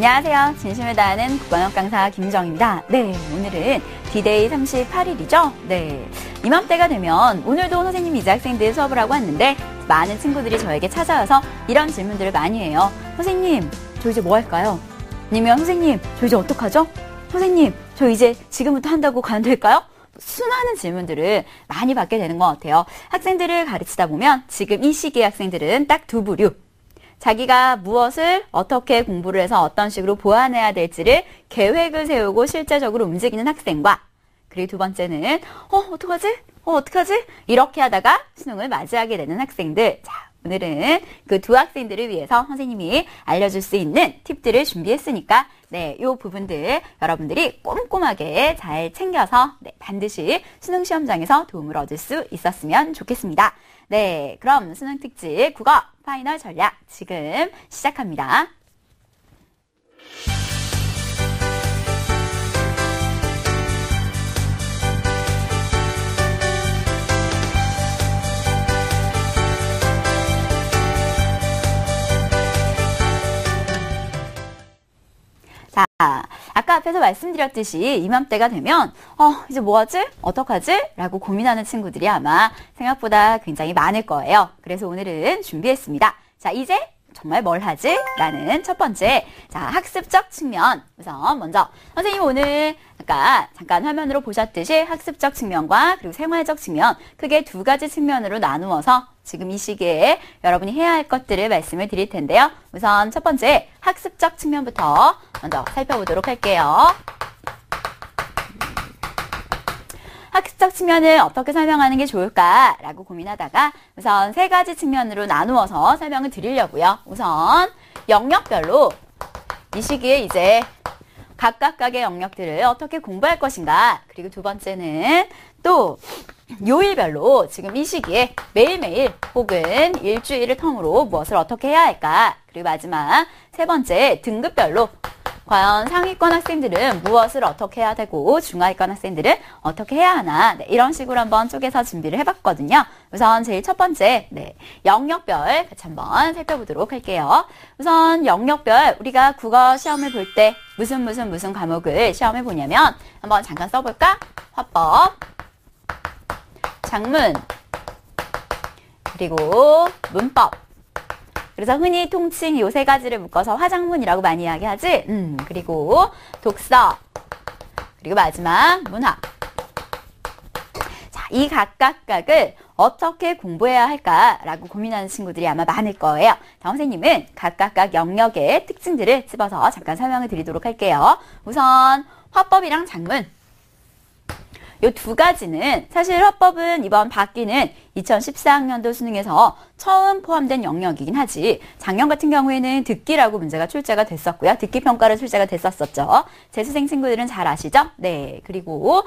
안녕하세요. 진심을 다하는 국어영어 강사 김정입니다. 네, 오늘은 D-Day 38일이죠. 네, 이맘때가 되면 오늘도 선생님이 이제 학생들 수업을 하고 왔는데 많은 친구들이 저에게 찾아와서 이런 질문들을 많이 해요. 선생님, 저 이제 뭐 할까요? 아니면 선생님, 저 이제 어떡하죠? 선생님, 저 이제 지금부터 한다고 가면 될까요? 수많은 질문들을 많이 받게 되는 것 같아요. 학생들을 가르치다 보면 지금 이 시기의 학생들은 딱 두 부류. 자기가 무엇을 어떻게 공부를 해서 어떤 식으로 보완해야 될지를 계획을 세우고 실제적으로 움직이는 학생과, 그리고 두 번째는 어떡하지? 이렇게 하다가 수능을 맞이하게 되는 학생들. 자, 오늘은 그 두 학생들을 위해서 선생님이 알려줄 수 있는 팁들을 준비했으니까 네, 이 부분들 여러분들이 꼼꼼하게 잘 챙겨서 반드시 수능 시험장에서 도움을 얻을 수 있었으면 좋겠습니다. 네, 그럼 수능 특집 국어 파이널 전략 지금 시작합니다. 자, 아까 앞에서 말씀드렸듯이 이맘때가 되면 이제 뭐하지? 어떡하지? 라고 고민하는 친구들이 아마 생각보다 굉장히 많을 거예요. 그래서 오늘은 준비했습니다. 자, 이제 정말 뭘 하지? 라는 첫 번째, 자, 학습적 측면. 우선 먼저 선생님 오늘 잠깐 화면으로 보셨듯이 학습적 측면과 그리고 생활적 측면, 크게 두 가지 측면으로 나누어서 지금 이 시기에 여러분이 해야 할 것들을 말씀을 드릴 텐데요. 우선 첫 번째 학습적 측면부터 먼저 살펴보도록 할게요. 학습적 측면을 어떻게 설명하는 게 좋을까라고 고민하다가 우선 세 가지 측면으로 나누어서 설명을 드리려고요. 우선 영역별로 이 시기에 이제 각각의 영역들을 어떻게 공부할 것인가, 그리고 두 번째는 또 요일별로 지금 이 시기에 매일매일 혹은 일주일을 텀으로 무엇을 어떻게 해야 할까, 그리고 마지막 세 번째 등급별로 과연 상위권 학생들은 무엇을 어떻게 해야 되고 중하위권 학생들은 어떻게 해야 하나, 네, 이런 식으로 한번 쪼개서 준비를 해봤거든요. 우선 제일 첫 번째 영역별 같이 한번 살펴보도록 할게요. 우선 영역별 우리가 국어 시험을 볼 때 무슨 과목을 시험을 보냐면 한번 잠깐 써볼까? 화법, 작문, 그리고 문법. 그래서 흔히 통칭 요 세 가지를 묶어서 화작문이라고 많이 이야기하지? 그리고 독서, 그리고 마지막 문학. 자, 이 각각을 어떻게 공부해야 할까라고 고민하는 친구들이 아마 많을 거예요. 자, 선생님은 각각 영역의 특징들을 집어서 잠깐 설명을 드리도록 할게요. 우선 화법이랑 작문. 요 두 가지는 사실 화법은 이번 바뀌는 2014학년도 수능에서 처음 포함된 영역이긴 하지, 작년 같은 경우에는 듣기라고 문제가 출제가 됐었고요. 듣기 평가로 출제가 됐었었죠. 재수생 친구들은 잘 아시죠? 네. 그리고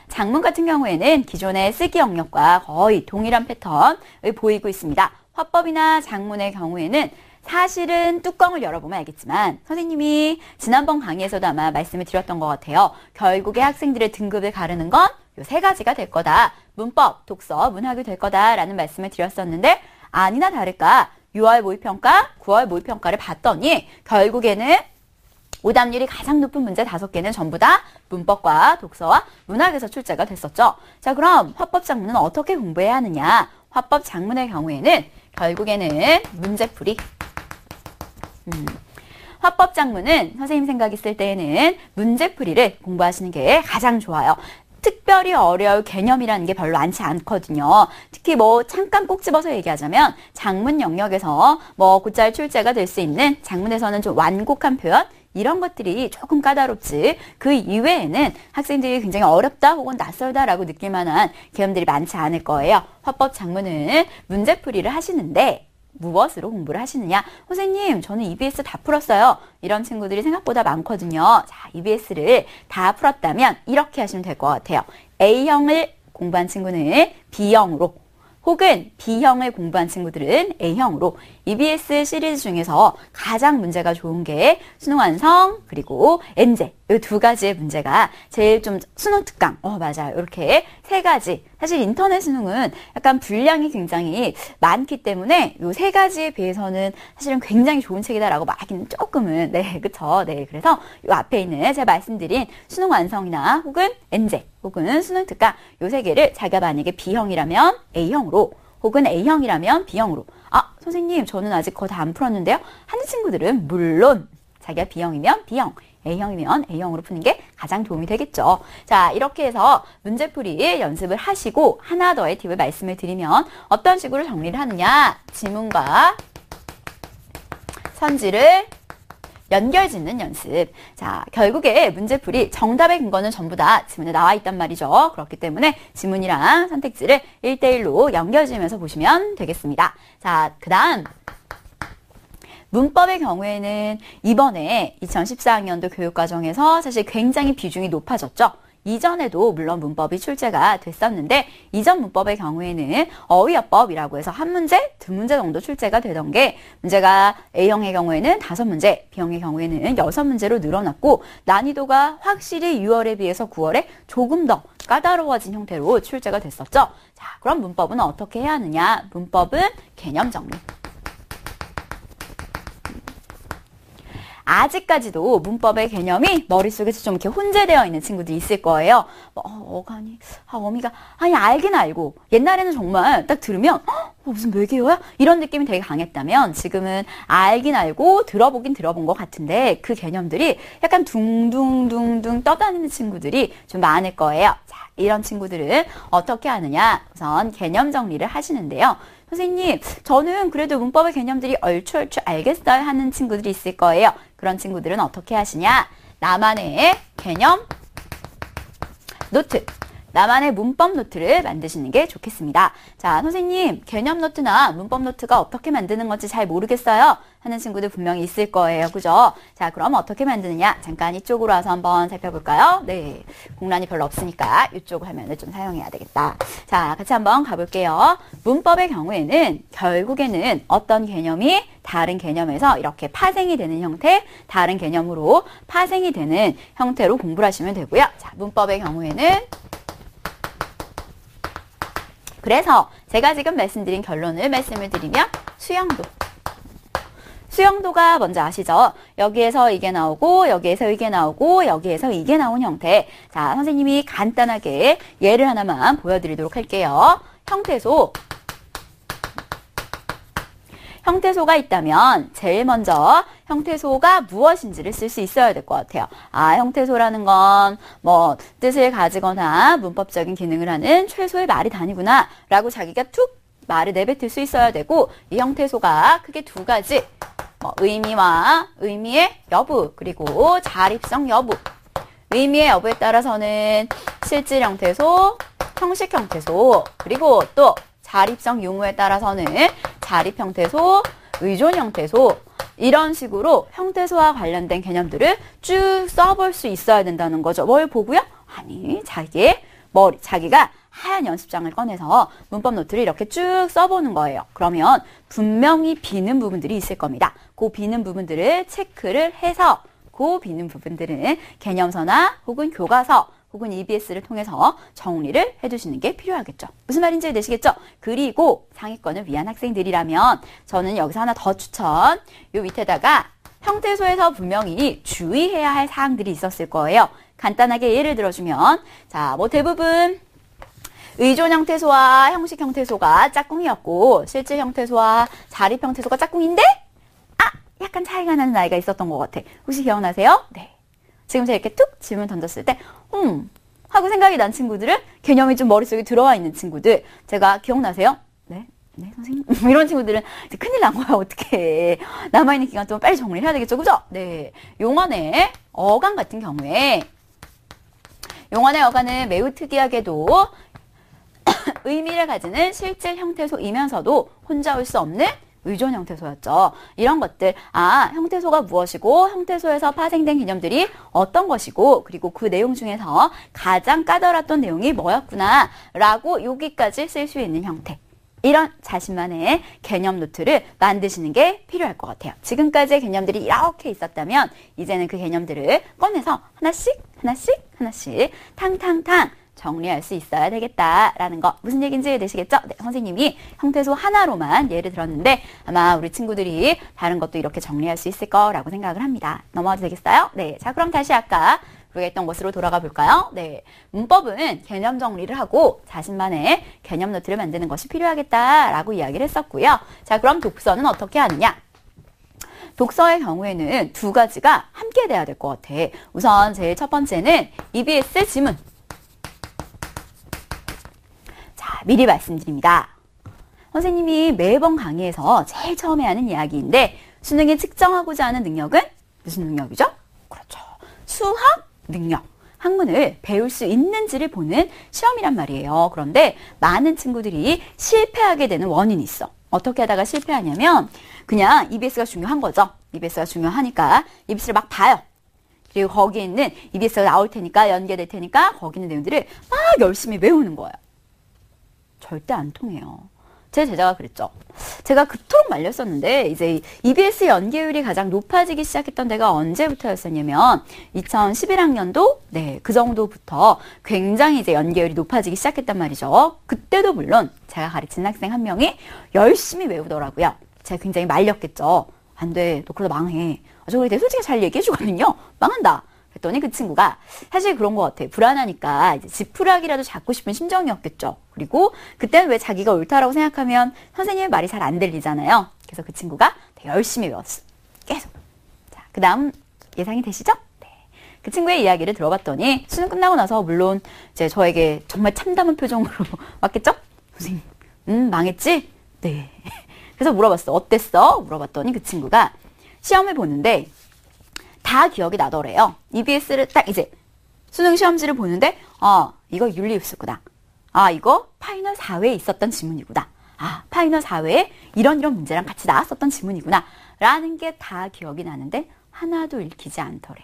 작문 같은 경우에는 기존의 쓰기 영역과 거의 동일한 패턴을 보이고 있습니다. 화법이나 작문의 경우에는 사실은 뚜껑을 열어보면 알겠지만 선생님이 지난번 강의에서도 아마 말씀을 드렸던 것 같아요. 결국에 학생들의 등급을 가르는 건 요 세 가지가 될 거다. 문법, 독서, 문학이 될 거다라는 말씀을 드렸었는데 아니나 다를까 6월 모의평가, 9월 모의평가를 봤더니 결국에는 오답률이 가장 높은 문제 5개는 전부 다 문법과 독서와 문학에서 출제가 됐었죠. 자, 그럼 화법 작문은 어떻게 공부해야 하느냐? 화법 작문의 경우에는 결국에는 문제풀이. 화법 작문은 선생님 생각 있을 때에는 문제풀이를 공부하시는 게 가장 좋아요. 특별히 어려울 개념이라는 게 별로 많지 않거든요. 특히 잠깐 꼭 집어서 얘기하자면 작문 영역에서 곧잘 출제가 될 수 있는 작문에서는 좀 완곡한 표현, 이런 것들이 조금 까다롭지, 그 이외에는 학생들이 굉장히 어렵다 혹은 낯설다라고 느낄 만한 개념들이 많지 않을 거예요. 화법 작문은 문제풀이를 하시는데 무엇으로 공부를 하시느냐? 선생님, 저는 EBS 다 풀었어요. 이런 친구들이 생각보다 많거든요. 자, EBS를 다 풀었다면 이렇게 하시면 될 것 같아요. A형을 공부한 친구는 B형으로, 혹은 B형을 공부한 친구들은 A형으로, EBS 시리즈 중에서 가장 문제가 좋은 게 수능 완성, 그리고 엔제, 이 두 가지의 문제가 제일 좀 수능 특강, 맞아요. 이렇게 세 가지. 사실 인터넷 수능은 약간 분량이 굉장히 많기 때문에 이 세 가지에 비해서는 사실은 굉장히 좋은 책이다라고 말하기는 조금은, 네, 그쵸. 네, 그래서 이 앞에 있는 제가 말씀드린 수능 완성이나 혹은 엔제, 혹은 수능 특강 이 세 개를 자기가 만약에 B형이라면 A형으로, 혹은 A형이라면 B형으로. 선생님, 저는 아직 그거 다 안 풀었는데요. 하는 친구들은 물론 자기가 B형이면 B형, A형이면 A형으로 푸는 게 가장 도움이 되겠죠. 자, 이렇게 해서 문제풀이 연습을 하시고 하나 더의 팁을 말씀을 드리면 어떤 식으로 정리를 하느냐. 지문과 선지를 연결짓는 연습. 자, 결국에 문제풀이 정답의 근거는 전부 다 지문에 나와 있단 말이죠. 그렇기 때문에 지문이랑 선택지를 1대1로 연결지으면서 보시면 되겠습니다. 자, 그 다음 문법의 경우에는 이번에 2014학년도 교육과정에서 사실 굉장히 비중이 높아졌죠. 이전에도 물론 문법이 출제가 됐었는데 이전 문법의 경우에는 어휘어법이라고 해서 한 문제, 두 문제 정도 출제가 되던 게 문제가 A형의 경우에는 5문제, B형의 경우에는 6문제로 늘어났고 난이도가 확실히 6월에 비해서 9월에 조금 더 까다로워진 형태로 출제가 됐었죠. 자, 그럼 문법은 어떻게 해야 하느냐? 문법은 개념 정리. 아직까지도 문법의 개념이 머릿속에서 좀 이렇게 혼재되어 있는 친구들이 있을 거예요. 어간이, 어미가, 알긴 알고. 옛날에는 정말 딱 들으면, 무슨 외계어야? 이런 느낌이 되게 강했다면, 지금은 알긴 알고, 들어보긴 들어본 것 같은데, 그 개념들이 약간 둥둥둥둥 떠다니는 친구들이 좀 많을 거예요. 자, 이런 친구들은 어떻게 하느냐? 우선 개념 정리를 하시는데요. 선생님, 저는 그래도 문법의 개념들이 얼추얼추 알겠어요 하는 친구들이 있을 거예요. 그런 친구들은 어떻게 하시냐? 나만의 개념 노트, 나만의 문법 노트를 만드시는 게 좋겠습니다. 자, 선생님, 개념 노트나 문법 노트가 어떻게 만드는 건지 잘 모르겠어요 하는 친구들 분명히 있을 거예요. 그죠? 자, 그럼 어떻게 만드느냐? 잠깐 이쪽으로 와서 한번 살펴볼까요? 네, 공란이 별로 없으니까 이쪽 화면을 좀 사용해야 되겠다. 자, 같이 한번 가볼게요. 문법의 경우에는 결국에는 어떤 개념이 다른 개념에서 이렇게 파생이 되는 형태, 다른 개념으로 파생이 되는 형태로 공부를 하시면 되고요. 자, 문법의 경우에는 그래서 제가 지금 말씀드린 결론을 말씀을 드리면 수영도. 수영도가 먼저 아시죠? 여기에서 이게 나오고 여기에서 이게 나오고 여기에서 이게 나온 형태. 자, 선생님이 간단하게 예를 하나만 보여드리도록 할게요. 형태소. 형태소가 있다면 제일 먼저 형태소가 무엇인지를 쓸 수 있어야 될 것 같아요. 형태소라는 건 뭐 뜻을 가지거나 문법적인 기능을 하는 최소의 말이 단위구나 라고 자기가 툭 말을 내뱉을 수 있어야 되고, 이 형태소가 크게 두 가지, 의미와 의미의 여부, 그리고 자립성 여부. 의미의 여부에 따라서는 실질 형태소, 형식 형태소, 그리고 또 자립성 유무에 따라서는 자립 형태소, 의존 형태소, 이런 식으로 형태소와 관련된 개념들을 쭉 써볼 수 있어야 된다는 거죠. 뭘 보고요? 자기가 하얀 연습장을 꺼내서 문법 노트를 이렇게 쭉 써보는 거예요. 그러면 분명히 비는 부분들이 있을 겁니다. 그 비는 부분들을 체크를 해서 그 비는 부분들은 개념서나 혹은 교과서 혹은 EBS를 통해서 정리를 해두시는 게 필요하겠죠. 무슨 말인지 되시겠죠? 그리고 상위권을 위한 학생들이라면 저는 여기서 하나 더 추천. 요 밑에다가 형태소에서 분명히 주의해야 할 사항들이 있었을 거예요. 간단하게 예를 들어주면, 자, 대부분 의존 형태소와 형식 형태소가 짝꿍이었고 실질 형태소와 자립 형태소가 짝꿍인데 약간 차이가 나는 아이가 있었던 것 같아. 혹시 기억나세요? 네. 지금 제가 이렇게 툭 질문 던졌을 때 하고 생각이 난 친구들은 개념이 좀 머릿속에 들어와 있는 친구들. 제가 기억나세요? 네, 선생님. 이런 친구들은 이제 큰일 난 거야. 어떡해. 남아있는 기간 동안 빨리 정리를 해야 되겠죠. 그죠? 네. 용언의 어간 같은 경우에 용언의 어간은 매우 특이하게도 의미를 가지는 실질 형태소이면서도 혼자 올 수 없는 의존 형태소였죠. 이런 것들, 형태소가 무엇이고 형태소에서 파생된 개념들이 어떤 것이고 그리고 그 내용 중에서 가장 까다로웠던 내용이 뭐였구나 라고 여기까지 쓸 수 있는 형태. 이런 자신만의 개념 노트를 만드시는 게 필요할 것 같아요. 지금까지의 개념들이 이렇게 있었다면 이제는 그 개념들을 꺼내서 하나씩 탕탕탕 정리할 수 있어야 되겠다라는 거. 무슨 얘기인지 이해되시겠죠? 네, 선생님이 형태소 하나로만 예를 들었는데 아마 우리 친구들이 다른 것도 이렇게 정리할 수 있을 거라고 생각을 합니다. 넘어가도 되겠어요? 네, 자 그럼 다시 아까 우리가 했던 것으로 돌아가 볼까요? 네, 문법은 개념 정리를 하고 자신만의 개념 노트를 만드는 것이 필요하겠다라고 이야기를 했었고요. 자 그럼 독서는 어떻게 하느냐? 독서의 경우에는 두 가지가 함께 돼야 될 것 같아. 우선 제일 첫 번째는 EBS 지문. 자, 미리 말씀드립니다. 선생님이 매번 강의에서 제일 처음에 하는 이야기인데 수능에 측정하고자 하는 능력은 무슨 능력이죠? 그렇죠. 수학 능력. 학문을 배울 수 있는지를 보는 시험이란 말이에요. 그런데 많은 친구들이 실패하게 되는 원인이 있어. 어떻게 하다가 실패하냐면 그냥 EBS가 중요한 거죠. EBS가 중요하니까 EBS를 막 봐요. 그리고 거기에 있는 EBS가 나올 테니까 연계될 테니까 거기 있는 내용들을 막 열심히 외우는 거예요. 절대 안 통해요. 제 제자가 그랬죠. 제가 그토록 말렸었는데 이제 EBS 연계율이 가장 높아지기 시작했던 데가 언제부터였었냐면 2011학년도 네, 그 정도부터 굉장히 이제 연계율이 높아지기 시작했단 말이죠. 그때도 물론 제가 가르친 학생 한 명이 열심히 외우더라고요. 제가 굉장히 말렸겠죠. 안 돼, 너 그러다 망해. 저 그래, 솔직히 잘 얘기해주거든요. 망한다. 그랬더니 그 친구가 사실 그런 것 같아. 불안하니까 이제 지푸라기라도 잡고 싶은 심정이었겠죠. 그리고 그때는 왜 자기가 옳다라고 생각하면 선생님의 말이 잘 안 들리잖아요. 그래서 그 친구가 되게 열심히 외웠어. 계속. 자, 그 다음 예상이 되시죠? 네. 그 친구의 이야기를 들어봤더니 수능 끝나고 나서 물론 이제 저에게 정말 참담한 표정으로 왔겠죠? 선생님, 망했지? 네. 그래서 물어봤어. 어땠어? 물어봤더니 그 친구가 시험을 보는데 다 기억이 나더래요. EBS를 딱 이제 수능 시험지를 보는데 이거 윤리흡수구나. 이거 파이널 4회에 있었던 지문이구나. 파이널 4회에 이런 문제랑 같이 나왔었던 지문이구나. 라는 게 다 기억이 나는데 하나도 읽히지 않더래.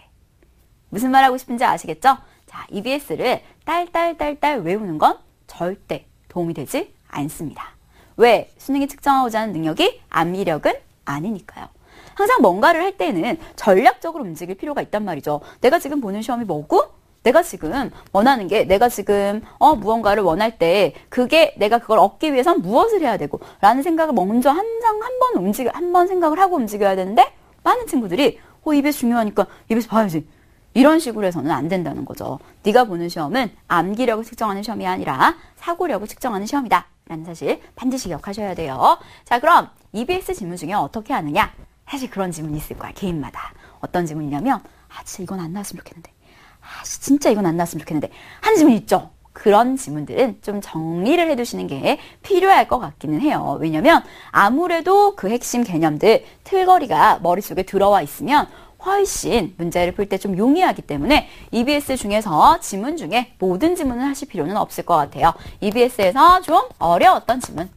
무슨 말 하고 싶은지 아시겠죠? 자, EBS를 딸딸딸딸 외우는 건 절대 도움이 되지 않습니다. 왜? 수능이 측정하고자 하는 능력이 암기력은 아니니까요. 항상 뭔가를 할 때는 전략적으로 움직일 필요가 있단 말이죠. 내가 지금 보는 시험이 뭐고? 내가 지금 원하는 게 내가 지금 무언가를 원할 때 그게 내가 그걸 얻기 위해선 무엇을 해야 되고 라는 생각을 먼저 항상 한 번 생각을 하고 움직여야 되는데 많은 친구들이 EBS 중요하니까 EBS 봐야지. 이런 식으로 해서는 안 된다는 거죠. 네가 보는 시험은 암기력을 측정하는 시험이 아니라 사고력을 측정하는 시험이다. 라는 사실 반드시 기억하셔야 돼요. 자, 그럼 EBS 지문 중에 어떻게 하느냐? 사실 그런 지문이 있을 거야. 개인마다. 어떤 지문이냐면 진짜 이건 안 나왔으면 좋겠는데. 진짜 이건 안 나왔으면 좋겠는데. 한 지문 있죠? 그런 지문들은 좀 정리를 해두시는 게 필요할 것 같기는 해요. 왜냐면 아무래도 그 핵심 개념들, 틀거리가 머릿속에 들어와 있으면 훨씬 문제를 풀 때 좀 용이하기 때문에 EBS 중에서 지문 중에 모든 지문을 하실 필요는 없을 것 같아요. EBS에서 좀 어려웠던 지문.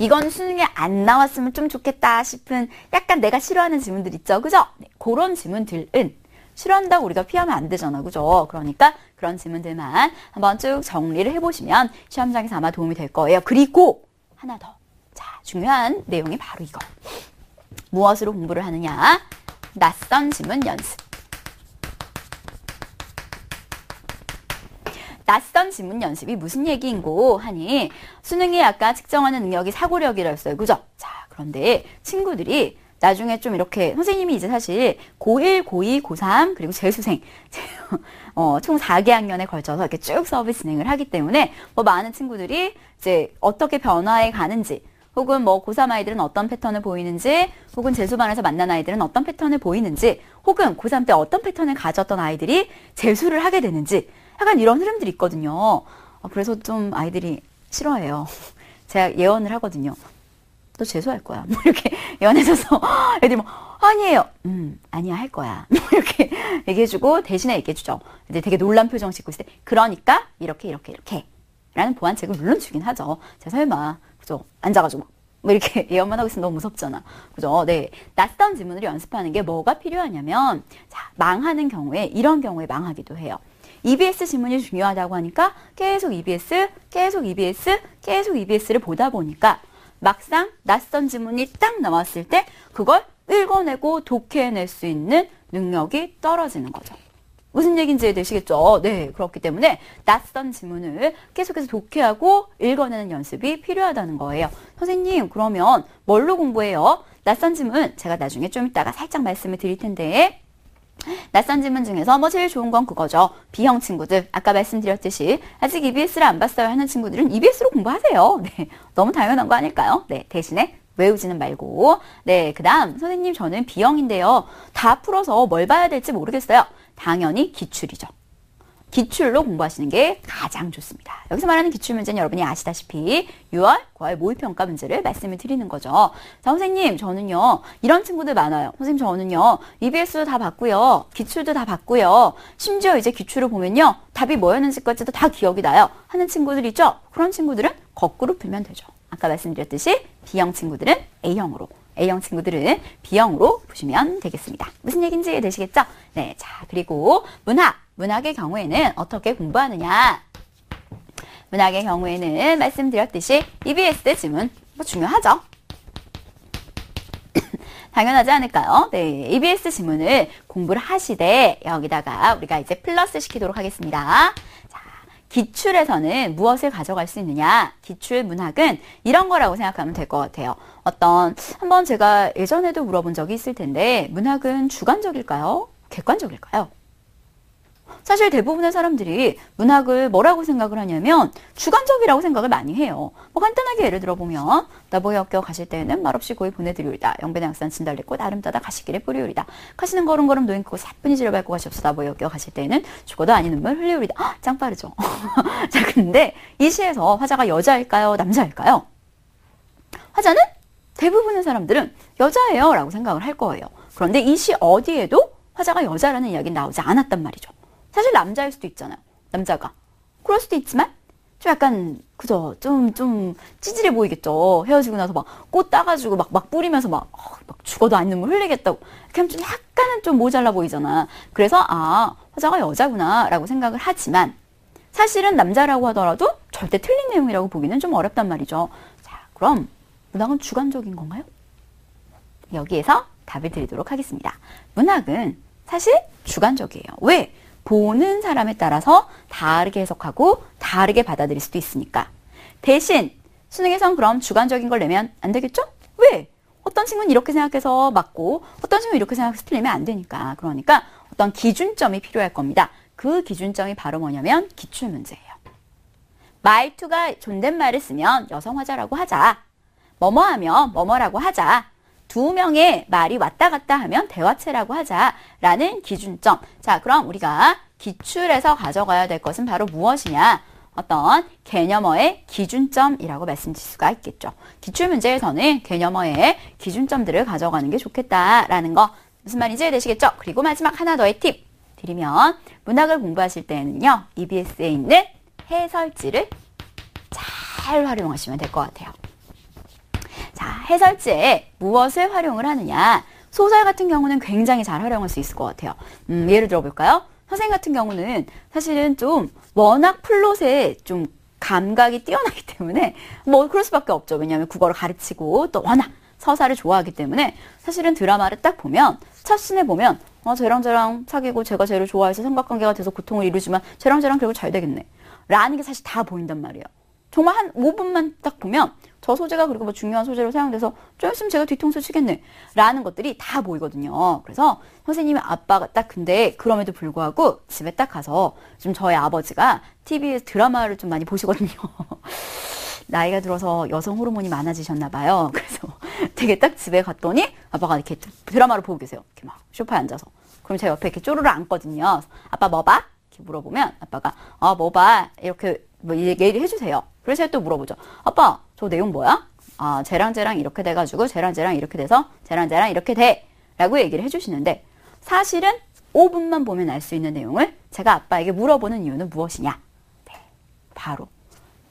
이건 수능에 안 나왔으면 좀 좋겠다 싶은 약간 내가 싫어하는 지문들 있죠. 그죠? 네, 그런 지문들은 싫어한다고 우리가 피하면 안 되잖아. 그죠? 그러니까 그런 지문들만 한번 쭉 정리를 해보시면 시험장에서 아마 도움이 될 거예요. 그리고 하나 더. 자, 중요한 내용이 바로 이거. 무엇으로 공부를 하느냐? 낯선 지문 연습. 낯선 지문 연습이 무슨 얘기인고 하니 수능이 아까 측정하는 능력이 사고력이라 했어요. 그죠? 자, 그런데 친구들이 나중에 좀 이렇게 선생님이 이제 사실 고1, 고2, 고3 그리고 재수생 총 4개 학년에 걸쳐서 이렇게 쭉 수업을 진행을 하기 때문에 많은 친구들이 이제 어떻게 변화해 가는지 혹은 고3 아이들은 어떤 패턴을 보이는지 혹은 재수반에서 만난 아이들은 어떤 패턴을 보이는지 혹은 고3 때 어떤 패턴을 가졌던 아이들이 재수를 하게 되는지 약간 이런 흐름들이 있거든요. 그래서 좀 아이들이 싫어해요. 제가 예언을 하거든요. 너 재수할 거야. 이렇게 예언해줘서 애들이 아니에요. 아니야 할 거야. 이렇게 얘기해주고 대신에 얘기해주죠. 이제 되게 놀란 표정 짓고 있을 때 그러니까 이렇게 라는 보완책을 물론 주긴 하죠. 제가 설마 그죠? 앉아가지고 이렇게 예언만 하고 있으면 너무 무섭잖아. 그죠? 네. 낯선 지문을 연습하는 게 뭐가 필요하냐면 자, 망하는 경우에 이런 경우에 망하기도 해요. EBS 지문이 중요하다고 하니까 계속 EBS, 계속 EBS, 계속 EBS를 보다 보니까 막상 낯선 지문이 딱 나왔을 때 그걸 읽어내고 독해낼 수 있는 능력이 떨어지는 거죠. 무슨 얘기인지 이해되시겠죠? 네, 그렇기 때문에 낯선 지문을 계속해서 독해하고 읽어내는 연습이 필요하다는 거예요. 선생님, 그러면 뭘로 공부해요? 낯선 지문 제가 나중에 좀 이따가 살짝 말씀을 드릴 텐데 낯선 지문 중에서 뭐 제일 좋은 건 그거죠. B형 친구들, 아까 말씀드렸듯이 아직 EBS를 안 봤어요 하는 친구들은 EBS로 공부하세요. 네, 너무 당연한 거 아닐까요? 네, 대신에 외우지는 말고. 네, 그 다음 선생님 저는 B형인데요. 다 풀어서 뭘 봐야 될지 모르겠어요. 당연히 기출이죠. 기출로 공부하시는 게 가장 좋습니다. 여기서 말하는 기출문제는 여러분이 아시다시피 6월, 9월 모의평가 문제를 말씀을 드리는 거죠. 자, 선생님 저는요 이런 친구들 많아요. 선생님 저는요 EBS도 다 봤고요. 기출도 다 봤고요. 심지어 이제 기출을 보면요 답이 뭐였는지까지도 다 기억이 나요 하는 친구들 있죠. 그런 친구들은 거꾸로 풀면 되죠. 아까 말씀드렸듯이 B형 친구들은 A형으로, A형 친구들은 B형으로 보시면 되겠습니다. 무슨 얘기인지 이해되시겠죠? 네, 자 그리고 문학의 경우에는 어떻게 공부하느냐? 문학의 경우에는 말씀드렸듯이 EBS 지문 뭐 중요하죠. 당연하지 않을까요? 네, EBS 지문을 공부를 하시되 여기다가 우리가 이제 플러스 시키도록 하겠습니다. 자, 기출에서는 무엇을 가져갈 수 있느냐? 기출 문학은 이런 거라고 생각하면 될 것 같아요. 한번 제가 예전에도 물어본 적이 있을 텐데 문학은 주관적일까요? 객관적일까요? 사실 대부분의 사람들이 문학을 뭐라고 생각을 하냐면 주관적이라고 생각을 많이 해요. 뭐 간단하게 예를 들어보면 나보의 학교 가실 때에는 말없이 고이 보내드리오리다. 영배나 양산 진달래꽃 아름다다 가시길에 뿌리오리다. 가시는 걸음걸음 노인 크고 사뿐히 지를 밟고 가시옵소서. 나보의 학교 가실 때에는 죽어도 아닌 눈물 흘리오리다. 짱 빠르죠. 자, 근데 이 시에서 화자가 여자일까요? 남자일까요? 화자는 대부분의 사람들은 여자예요 라고 생각을 할 거예요. 그런데 이 시 어디에도 화자가 여자라는 이야기는 나오지 않았단 말이죠. 사실 남자일 수도 있잖아요. 남자가. 그럴 수도 있지만 좀 약간 그죠? 좀 찌질해 보이겠죠. 헤어지고 나서 막 꽃 따가지고 막 뿌리면서 막 죽어도 안 눈물 흘리겠다고. 이렇게 하면 좀 약간은 좀 모자라 보이잖아. 그래서 화자가 여자구나 라고 생각을 하지만 사실은 남자라고 하더라도 절대 틀린 내용이라고 보기는 좀 어렵단 말이죠. 자, 그럼 문학은 주관적인 건가요? 여기에서 답을 드리도록 하겠습니다. 문학은 사실 주관적이에요. 왜? 보는 사람에 따라서 다르게 해석하고 다르게 받아들일 수도 있으니까. 대신 수능에선 그럼 주관적인 걸 내면 안 되겠죠? 왜? 어떤 친구는 이렇게 생각해서 맞고 어떤 친구는 이렇게 생각해서 틀리면 안 되니까. 그러니까 어떤 기준점이 필요할 겁니다. 그 기준점이 바로 뭐냐면 기출문제예요. 말투가 존댓말을 쓰면 여성화자라고 하자. 뭐뭐하면 뭐뭐라고 하자. 두 명의 말이 왔다 갔다 하면 대화체라고 하자라는 기준점. 자, 그럼 우리가 기출에서 가져가야 될 것은 바로 무엇이냐? 어떤 개념어의 기준점이라고 말씀드릴 수가 있겠죠. 기출문제에서는 개념어의 기준점들을 가져가는 게 좋겠다라는 거 무슨 말인지 이해되시겠죠? 그리고 마지막 하나 더의 팁 드리면 문학을 공부하실 때는요. EBS에 있는 해설지를 잘 활용하시면 될 것 같아요. 자, 해설지에 무엇을 활용을 하느냐. 소설 같은 경우는 굉장히 잘 활용할 수 있을 것 같아요. 예를 들어볼까요? 선생님 같은 경우는 사실은 좀 워낙 플롯에 좀 감각이 뛰어나기 때문에 뭐 그럴 수밖에 없죠. 왜냐하면 국어를 가르치고 또 워낙 서사를 좋아하기 때문에 사실은 드라마를 딱 보면 첫 씬에 보면 쟤랑 사귀고 제가 쟤를 좋아해서 삼각관계가 돼서 고통을 이루지만 쟤랑 결국 잘 되겠네 라는 게 사실 다 보인단 말이에요. 정말 한 5분만 딱 보면 저 소재가 그리고 뭐 중요한 소재로 사용돼서 좀 있으면 제가 뒤통수 치겠네 라는 것들이 다 보이거든요. 그래서 선생님의 아빠가 딱 근데 그럼에도 불구하고 집에 딱 가서 좀 저희 아버지가 TV에서 드라마를 좀 많이 보시거든요. 나이가 들어서 여성 호르몬이 많아지셨나 봐요. 그래서 되게 딱 집에 갔더니 아빠가 이렇게 드라마를 보고 계세요. 이렇게 막 소파에 앉아서. 그럼 제 옆에 이렇게 쪼르르 앉거든요. 아빠 뭐 봐? 이렇게 물어보면 아빠가 뭐 봐? 이렇게 뭐 얘기를 해주세요. 그래서 제가 또 물어보죠. 아빠 저 내용 뭐야? 쟤랑 이렇게 돼가지고 쟤랑 이렇게 돼서 쟤랑 이렇게 돼 라고 얘기를 해주시는데 사실은 5분만 보면 알 수 있는 내용을 제가 아빠에게 물어보는 이유는 무엇이냐? 네, 바로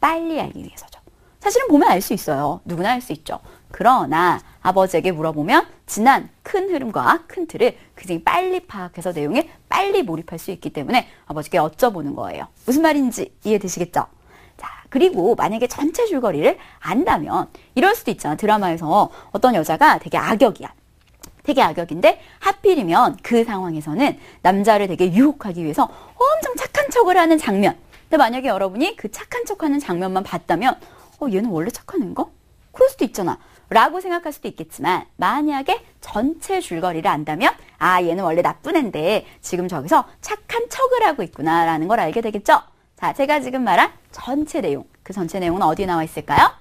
빨리 알기 위해서죠. 사실은 보면 알 수 있어요. 누구나 알 수 있죠. 그러나 아버지에게 물어보면 지난 큰 흐름과 큰 틀을 굉장히 빨리 파악해서 내용에 빨리 몰입할 수 있기 때문에 아버지께 여쭤보는 거예요. 무슨 말인지 이해되시겠죠? 자, 그리고 만약에 전체 줄거리를 안다면 이럴 수도 있잖아. 드라마에서 어떤 여자가 되게 악역이야. 되게 악역인데 하필이면 그 상황에서는 남자를 되게 유혹하기 위해서 엄청 착한 척을 하는 장면. 근데 만약에 여러분이 그 착한 척하는 장면만 봤다면 얘는 원래 착한 애인가? 그럴 수도 있잖아. 라고 생각할 수도 있겠지만 만약에 전체 줄거리를 안다면 얘는 원래 나쁜 애인데 지금 저기서 착한 척을 하고 있구나 라는 걸 알게 되겠죠? 자, 제가 지금 말한 전체 내용, 그 전체 내용은 어디에 나와 있을까요?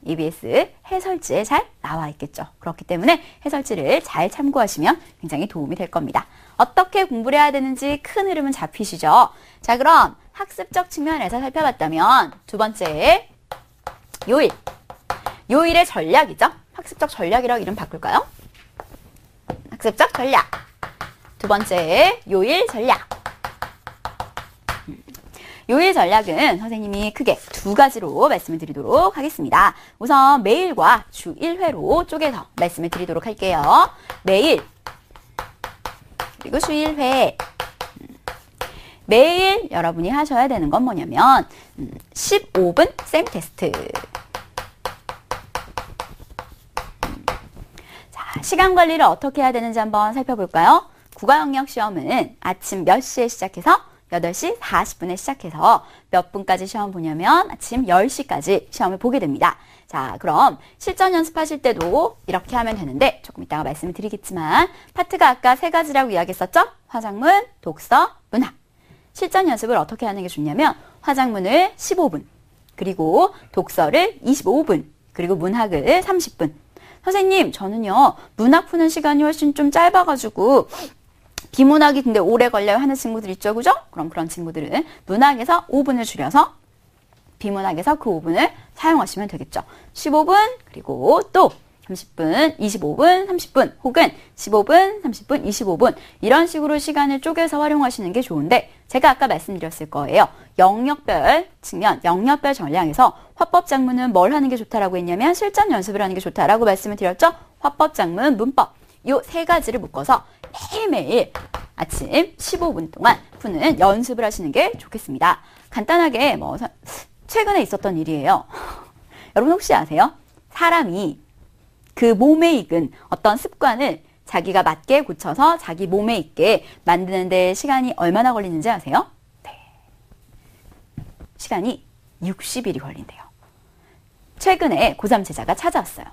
EBS 해설지에 잘 나와 있겠죠. 그렇기 때문에 해설지를 잘 참고하시면 굉장히 도움이 될 겁니다. 어떻게 공부를 해야 되는지 큰 흐름은 잡히시죠? 자, 그럼 학습적 측면에서 살펴봤다면 두 번째 요일. 요일의 전략이죠. 학습적 전략이라고 이름 바꿀까요? 학습적 전략. 두 번째 요일 전략. 요일 전략은 선생님이 크게 두 가지로 말씀을 드리도록 하겠습니다. 우선 매일과 주 1회로 쪼개서 말씀을 드리도록 할게요. 매일 그리고 주 1회. 매일 여러분이 하셔야 되는 건 뭐냐면 15분 쌤 테스트. 자, 시간 관리를 어떻게 해야 되는지 한번 살펴볼까요? 국어 영역 시험은 아침 몇 시에 시작해서 8시 40분에 시작해서 몇 분까지 시험 보냐면 아침 10시까지 시험을 보게 됩니다. 자, 그럼 실전 연습하실 때도 이렇게 하면 되는데 조금 이따가 말씀을 드리겠지만 파트가 아까 세 가지라고 이야기했었죠? 화작문, 독서, 문학. 실전 연습을 어떻게 하는 게 좋냐면 화작문을 15분, 그리고 독서를 25분, 그리고 문학을 30분. 선생님, 저는요, 문학 푸는 시간이 훨씬 좀 짧아가지고 비문학이 근데 오래 걸려야 하는 친구들 있죠, 그죠? 그럼 그런 친구들은 문학에서 5분을 줄여서 비문학에서 그 5분을 사용하시면 되겠죠. 15분, 그리고 또 30분, 25분, 30분, 혹은 15분, 30분, 25분 이런 식으로 시간을 쪼개서 활용하시는 게 좋은데 제가 아까 말씀드렸을 거예요. 영역별 측면, 영역별 전략에서 화법작문은 뭘 하는 게 좋다라고 했냐면 실전 연습을 하는 게 좋다라고 말씀을 드렸죠. 화법작문, 문법 요 세 가지를 묶어서 매일매일 아침 15분 동안 푸는 연습을 하시는 게 좋겠습니다. 간단하게 최근에 있었던 일이에요. 여러분 혹시 아세요? 사람이 그 몸에 익은 어떤 습관을 자기가 맞게 고쳐서 자기 몸에 있게 만드는 데 시간이 얼마나 걸리는지 아세요? 네. 시간이 60일이 걸린대요. 최근에 고3 제자가 찾아왔어요.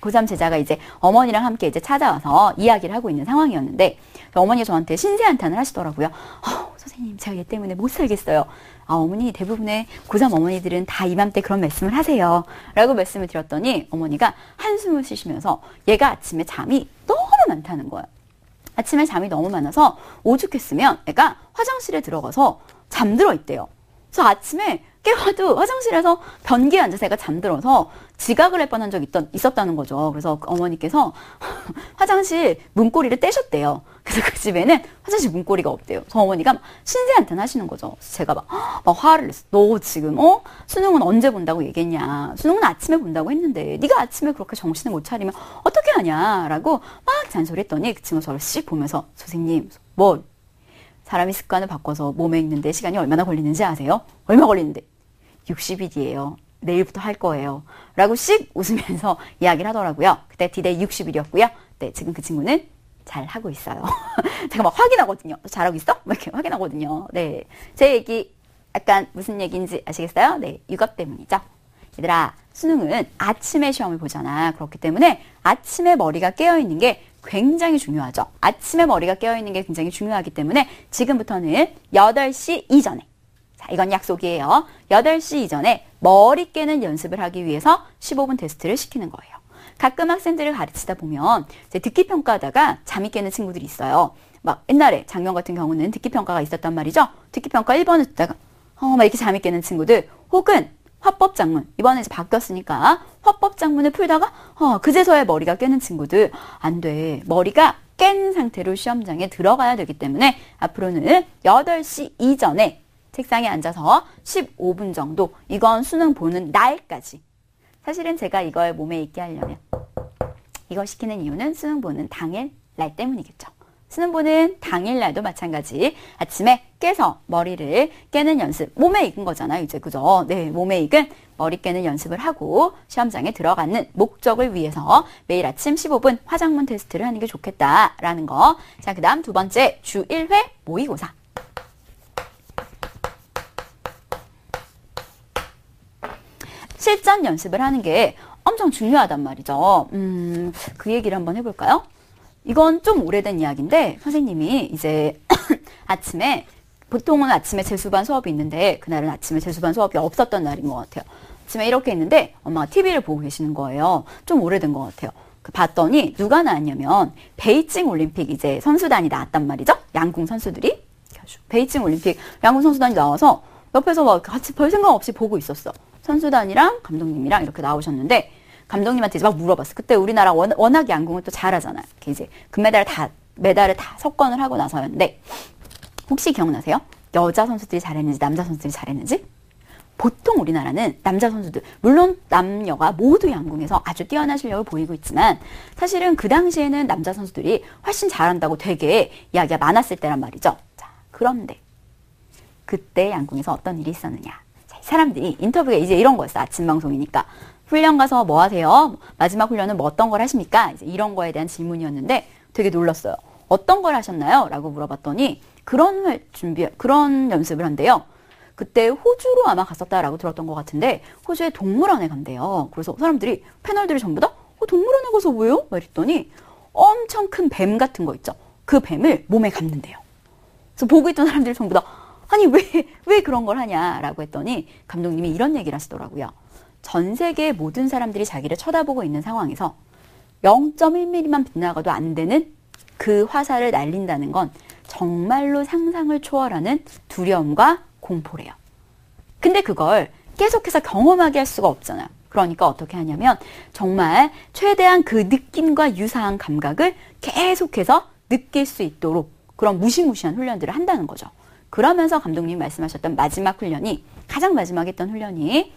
고3 제자가 이제 어머니랑 함께 이제 찾아와서 이야기를 하고 있는 상황이었는데 어머니가 저한테 신세한탄을 하시더라고요. 선생님, 제가 얘 때문에 못 살겠어요. 어머니, 대부분의 고3 어머니들은 다 이맘때 그런 말씀을 하세요. 라고 말씀을 드렸더니 어머니가 한숨을 쉬시면서 얘가 아침에 잠이 너무 많다는 거예요. 아침에 잠이 너무 많아서 오죽했으면 애가 화장실에 들어가서 잠들어 있대요. 그래서 아침에 깨워도 화장실에서 변기에 앉아서 애가 잠들어서 지각을 할 뻔한 적이 있었다는 거죠. 그래서 어머니께서 화장실 문고리를 떼셨대요. 그래서 그 집에는 화장실 문고리가 없대요. 그래서 어머니가 신세한탄 하시는 거죠. 제가 막 화를 냈어. 너 지금 수능은 언제 본다고 얘기했냐. 수능은 아침에 본다고 했는데 네가 아침에 그렇게 정신을 못 차리면 어떻게 하냐. 라고 막 잔소리했더니 그 친구가 저를 씩 보면서 선생님, 사람이 습관을 바꿔서 몸에 있는데 시간이 얼마나 걸리는지 아세요? 얼마 걸리는데? 60일이에요. 내일부터 할 거예요. 라고 씩 웃으면서 이야기를 하더라고요. 그때 D-Day 60일이었고요. 네, 지금 그 친구는 잘 하고 있어요. 제가 막 확인하거든요. 잘하고 있어? 막 이렇게 확인하거든요. 네. 제 얘기 약간 무슨 얘기인지 아시겠어요? 네, 육아 때문이죠. 얘들아, 수능은 아침에 시험을 보잖아. 그렇기 때문에 아침에 머리가 깨어있는 게 굉장히 중요하죠. 아침에 머리가 깨어있는 게 굉장히 중요하기 때문에 지금부터는 8시 이전에, 자, 이건 약속이에요. 8시 이전에 머리 깨는 연습을 하기 위해서 15분 테스트를 시키는 거예요. 가끔 학생들을 가르치다 보면 이제 듣기평가하다가 잠이 깨는 친구들이 있어요. 막 옛날에 작년 같은 경우는 듣기평가가 있었단 말이죠. 듣기평가 1번을 듣다가 막 이렇게 잠이 깨는 친구들, 혹은 화법작문, 이번에 이제 바뀌었으니까 화법작문을 풀다가 그제서야 머리가 깨는 친구들, 안 돼. 머리가 깬 상태로 시험장에 들어가야 되기 때문에 앞으로는 8시 이전에 책상에 앉아서 15분 정도, 이건 수능 보는 날까지. 사실은 제가 이걸 몸에 있게 하려면 이거 시키는 이유는 수능 보는 당일 날 때문이겠죠. 수능 보는 당일날도 마찬가지 아침에 깨서 머리를 깨는 연습, 몸에 익은 거잖아요 이제, 그죠? 네, 몸에 익은 머리 깨는 연습을 하고 시험장에 들어가는 목적을 위해서 매일 아침 15분 화장문 테스트를 하는 게 좋겠다라는 거. 자, 그 다음 두 번째, 주 1회 모의고사. 실전 연습을 하는 게 엄청 중요하단 말이죠. 그 얘기를 한번 해볼까요? 이건 좀 오래된 이야기인데 선생님이 이제 아침에, 보통은 아침에 재수반 수업이 있는데 그날은 아침에 재수반 수업이 없었던 날인 것 같아요. 아침에 이렇게 있는데 엄마가 TV를 보고 계시는 거예요. 좀 오래된 것 같아요. 봤더니 누가 나왔냐면 베이징 올림픽 이제 선수단이 나왔단 말이죠. 양궁 선수들이. 베이징 올림픽 양궁 선수단이 나와서 옆에서 막 같이 별 생각 없이 보고 있었어. 선수단이랑 감독님이랑 이렇게 나오셨는데 감독님한테 이제 막 물어봤어. 그때 우리나라 워낙 양궁을 또 잘하잖아요. 이렇게 이제 메달을 다 석권을 하고 나서였는데 혹시 기억나세요? 여자 선수들이 잘했는지 남자 선수들이 잘했는지? 보통 우리나라는 남자 선수들, 물론 남녀가 모두 양궁에서 아주 뛰어난 실력을 보이고 있지만 사실은 그 당시에는 남자 선수들이 훨씬 잘한다고 되게 이야기가 많았을 때란 말이죠. 자, 그런데 그때 양궁에서 어떤 일이 있었느냐. 자, 사람들이 인터뷰가 이제 이런 거였어. 아침 방송이니까. 훈련 가서 뭐 하세요? 마지막 훈련은 뭐 어떤 걸 하십니까? 이제 이런 거에 대한 질문이었는데 되게 놀랐어요. 어떤 걸 하셨나요? 라고 물어봤더니 그런 연습을 한대요. 그때 호주로 아마 갔었다라고 들었던 것 같은데 호주의 동물원에 간대요. 그래서 사람들이, 패널들이 전부 다 동물원에 가서 왜요? 막 이랬더니 엄청 큰 뱀 같은 거 있죠. 그 뱀을 몸에 감는대요. 그래서 보고 있던 사람들이 전부 다 아니 왜 그런 걸 하냐라고 했더니 감독님이 이런 얘기를 하시더라고요. 전 세계 모든 사람들이 자기를 쳐다보고 있는 상황에서 0.1mm만 빗나가도 안 되는 그 화살을 날린다는 건 정말로 상상을 초월하는 두려움과 공포래요. 근데 그걸 계속해서 경험하게 할 수가 없잖아요. 그러니까 어떻게 하냐면 정말 최대한 그 느낌과 유사한 감각을 계속해서 느낄 수 있도록 그런 무시무시한 훈련들을 한다는 거죠. 그러면서 감독님이 말씀하셨던 마지막 훈련이, 가장 마지막에 했던 훈련이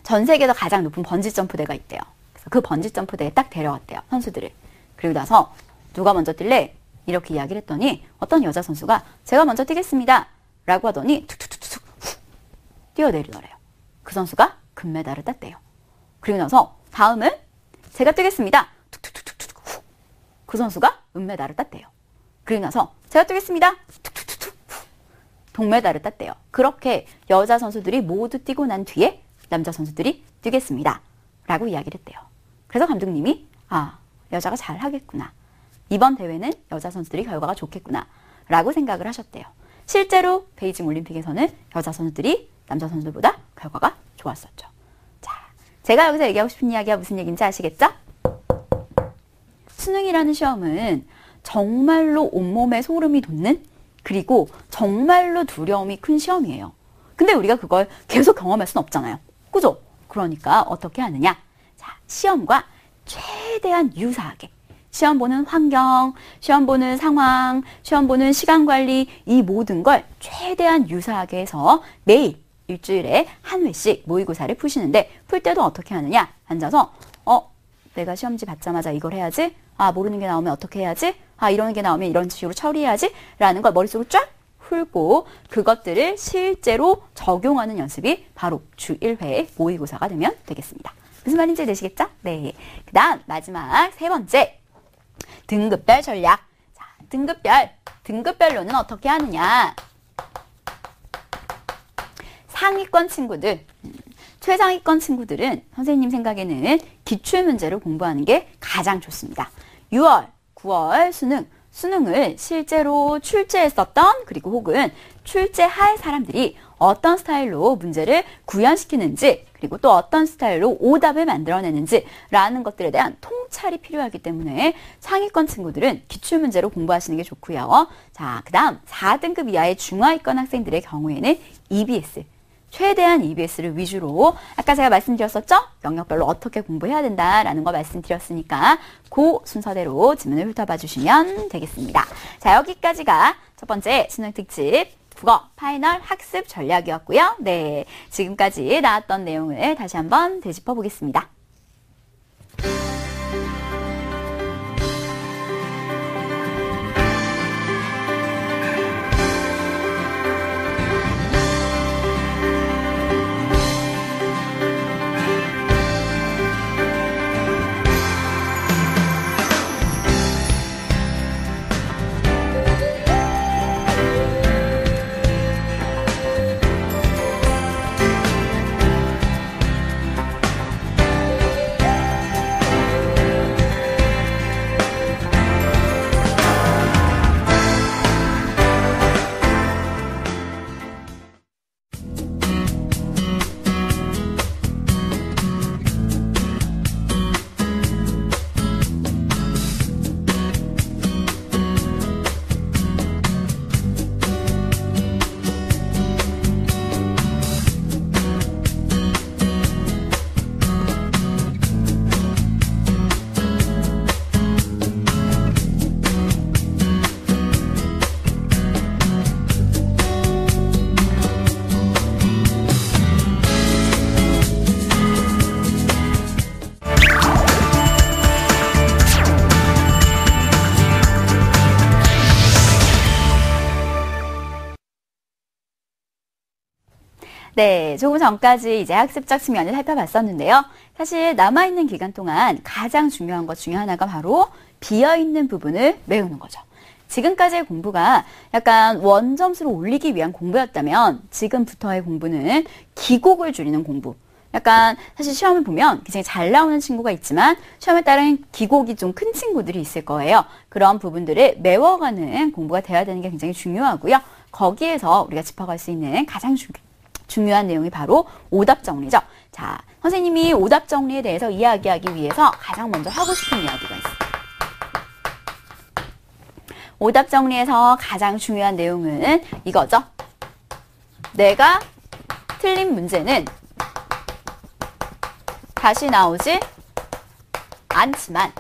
전 세계에서 가장 높은 번지점프대가 있대요. 그래서 그 번지점프대에 딱 데려갔대요. 선수들을. 그리고 나서 누가 먼저 뛸래? 이렇게 이야기를 했더니 어떤 여자 선수가 제가 먼저 뛰겠습니다. 라고 하더니 툭툭툭툭 뛰어내리더래요. 그 선수가 금메달을 땄대요. 그리고 나서 다음은 제가 뛰겠습니다. 툭툭툭툭툭 그 선수가 은메달을 땄대요. 그리고 나서 제가 뛰겠습니다. 툭툭툭툭 동메달을 땄대요. 그렇게 여자 선수들이 모두 뛰고 난 뒤에 남자 선수들이 뛰겠습니다. 라고 이야기를 했대요. 그래서 감독님이 여자가 잘하겠구나. 이번 대회는 여자 선수들이 결과가 좋겠구나. 라고 생각을 하셨대요. 실제로 베이징 올림픽에서는 여자 선수들이 남자 선수들보다 결과가 좋았었죠. 자, 제가 여기서 얘기하고 싶은 이야기가 무슨 얘기인지 아시겠죠? 수능이라는 시험은 정말로 온몸에 소름이 돋는, 그리고 정말로 두려움이 큰 시험이에요. 근데 우리가 그걸 계속 경험할 수는 없잖아요. 그죠? 그러니까 어떻게 하느냐? 자, 시험과 최대한 유사하게 시험 보는 환경, 시험 보는 상황, 시험 보는 시간 관리, 이 모든 걸 최대한 유사하게 해서 매일 일주일에 한 회씩 모의고사를 푸시는데, 풀 때도 어떻게 하느냐? 앉아서 내가 시험지 받자마자 이걸 해야지? 모르는 게 나오면 어떻게 해야지? 이런 게 나오면 이런 식으로 처리해야지? 라는 걸 머릿속으로 쫙 풀고 그것들을 실제로 적용하는 연습이 바로 주 1회 모의고사가 되면 되겠습니다. 무슨 말인지 되시겠죠? 네. 그 다음 마지막 세 번째, 등급별 전략. 자, 등급별로는 어떻게 하느냐? 상위권 친구들, 최상위권 친구들은 선생님 생각에는 기출문제로 공부하는 게 가장 좋습니다. 6월, 9월 수능을 실제로 출제했었던, 그리고 혹은 출제할 사람들이 어떤 스타일로 문제를 구현시키는지, 그리고 또 어떤 스타일로 오답을 만들어내는지 라는 것들에 대한 통찰이 필요하기 때문에 상위권 친구들은 기출문제로 공부하시는 게 좋고요. 자, 그 다음 4등급 이하의 중하위권 학생들의 경우에는 EBS, 최대한 EBS를 위주로, 아까 제가 말씀드렸었죠? 영역별로 어떻게 공부해야 된다라는 거 말씀드렸으니까 그 순서대로 지문을 훑어봐 주시면 되겠습니다. 자, 여기까지가 첫 번째 수능 특집 국어 파이널 학습 전략이었고요. 네, 지금까지 나왔던 내용을 다시 한번 되짚어 보겠습니다. 네, 조금 전까지 이제 학습적 측면을 살펴봤었는데요. 사실 남아있는 기간 동안 가장 중요한 것 중에 하나가 바로 비어있는 부분을 외우는 거죠. 지금까지의 공부가 약간 원점수를 올리기 위한 공부였다면 지금부터의 공부는 기곡을 줄이는 공부. 약간 사실 시험을 보면 굉장히 잘 나오는 친구가 있지만 시험에 따른 기곡이 좀 큰 친구들이 있을 거예요. 그런 부분들을 메워가는 공부가 돼야 되는 게 굉장히 중요하고요. 거기에서 우리가 짚어갈 수 있는 가장 중요한 내용이 바로 오답 정리죠. 자, 선생님이 오답 정리에 대해서 이야기하기 위해서 가장 먼저 하고 싶은 이야기가 있어요. 오답 정리에서 가장 중요한 내용은 이거죠. 내가 틀린 문제는 다시 나오지 않지만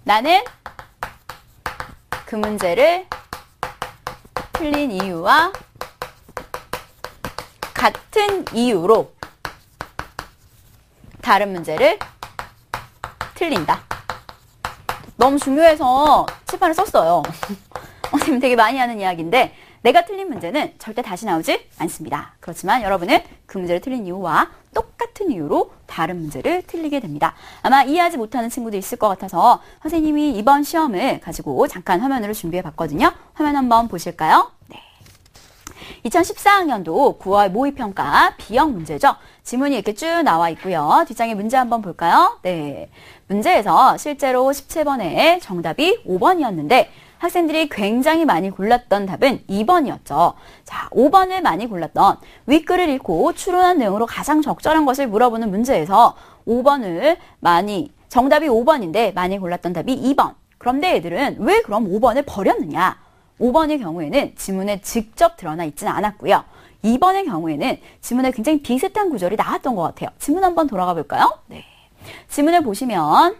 나는 그 문제를 틀린 이유와 같은 이유로 다른 문제를 틀린다. 너무 중요해서 칠판을 썼어요. 선생님 되게 많이 하는 이야기인데 내가 틀린 문제는 절대 다시 나오지 않습니다. 그렇지만 여러분은 그 문제를 틀린 이유와 똑같은 이유로 다른 문제를 틀리게 됩니다. 아마 이해하지 못하는 친구도 있을 것 같아서 선생님이 이번 시험을 가지고 잠깐 화면으로 준비해 봤거든요. 화면 한번 보실까요? 네. 2014학년도 9월 모의평가 B형 문제죠. 지문이 이렇게 쭉 나와 있고요. 뒷장에 문제 한번 볼까요? 네. 문제에서 실제로 17번에 정답이 5번이었는데 학생들이 굉장히 많이 골랐던 답은 2번이었죠. 자, 5번을 많이 골랐던 윗글을 읽고 추론한 내용으로 가장 적절한 것을 물어보는 문제에서 5번을 정답이 5번인데 많이 골랐던 답이 2번. 그런데 애들은 왜 그럼 5번을 버렸느냐? 5번의 경우에는 지문에 직접 드러나 있지는 않았고요. 2번의 경우에는 지문에 굉장히 비슷한 구절이 나왔던 것 같아요. 지문 한번 돌아가 볼까요? 네. 지문을 보시면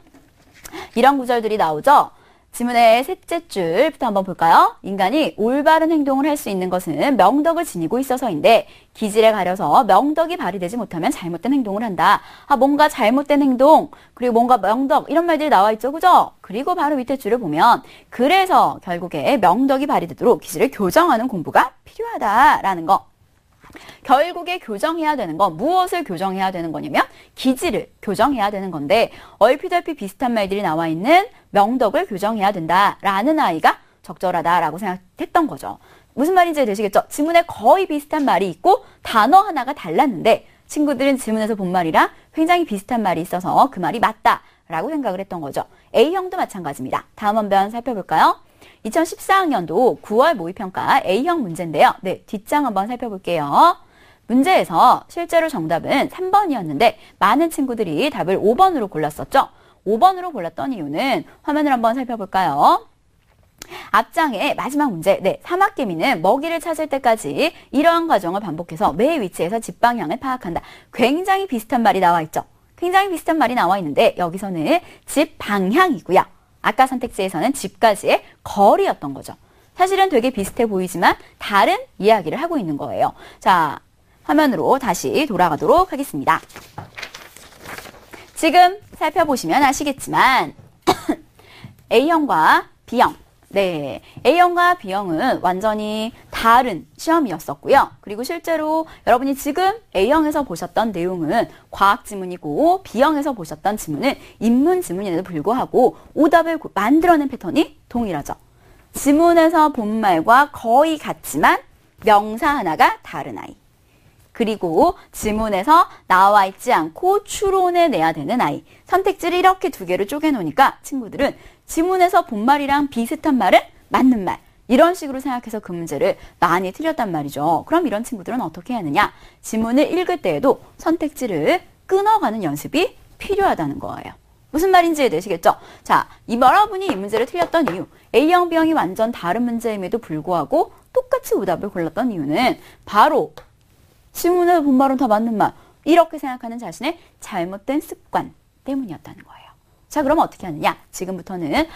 이런 구절들이 나오죠. 지문의 셋째 줄부터 한번 볼까요? 인간이 올바른 행동을 할 수 있는 것은 명덕을 지니고 있어서인데 기질에 가려서 명덕이 발휘되지 못하면 잘못된 행동을 한다. 뭔가 잘못된 행동, 그리고 뭔가 명덕 이런 말들이 나와 있죠. 그죠? 그리고 바로 밑에 줄을 보면 그래서 결국에 명덕이 발휘되도록 기질을 교정하는 공부가 필요하다라는 거. 결국에 교정해야 되는 건 무엇을 교정해야 되는 거냐면 기질을 교정해야 되는 건데 얼핏얼핏 비슷한 말들이 나와 있는 명덕을 교정해야 된다라는 아이가 적절하다라고 생각했던 거죠. 무슨 말인지 되시겠죠? 지문에 거의 비슷한 말이 있고 단어 하나가 달랐는데 친구들은 지문에서 본 말이랑 굉장히 비슷한 말이 있어서 그 말이 맞다라고 생각을 했던 거죠. A형도 마찬가지입니다. 다음 한번 살펴볼까요? 2014학년도 9월 모의평가 A형 문제인데요. 네, 뒷장 한번 살펴볼게요. 문제에서 실제로 정답은 3번이었는데 많은 친구들이 답을 5번으로 골랐었죠. 5번으로 골랐던 이유는 화면을 한번 살펴볼까요? 앞장의 마지막 문제, 네, 사막개미는 먹이를 찾을 때까지 이러한 과정을 반복해서 매 위치에서 집 방향을 파악한다. 굉장히 비슷한 말이 나와 있죠. 굉장히 비슷한 말이 나와 있는데 여기서는 집 방향이고요. 아까 선택지에서는 집까지의 거리였던 거죠. 사실은 되게 비슷해 보이지만 다른 이야기를 하고 있는 거예요. 자, 화면으로 다시 돌아가도록 하겠습니다. 지금 살펴보시면 아시겠지만 A형과 B형, 네, A형과 B형은 완전히 다른 시험이었었고요. 그리고 실제로 여러분이 지금 A형에서 보셨던 내용은 과학 지문이고 B형에서 보셨던 지문은 인문 지문임에도 불구하고 오답을 만들어낸 패턴이 동일하죠. 지문에서 본 말과 거의 같지만 명사 하나가 다른 아이. 그리고 지문에서 나와 있지 않고 추론해 내야 되는 아이. 선택지를 이렇게 두 개로 쪼개놓으니까 친구들은 지문에서 본 말이랑 비슷한 말은 맞는 말. 이런 식으로 생각해서 그 문제를 많이 틀렸단 말이죠. 그럼 이런 친구들은 어떻게 해야 하느냐? 지문을 읽을 때에도 선택지를 끊어가는 연습이 필요하다는 거예요. 무슨 말인지 되시겠죠? 자, 여러분이 이 문제를 틀렸던 이유. A형, B형이 완전 다른 문제임에도 불구하고 똑같이 오답을 골랐던 이유는 바로 지문에 본 말은 다 맞는 말. 이렇게 생각하는 자신의 잘못된 습관 때문이었다는 거예요. 자, 그럼 어떻게 하느냐? 지금부터는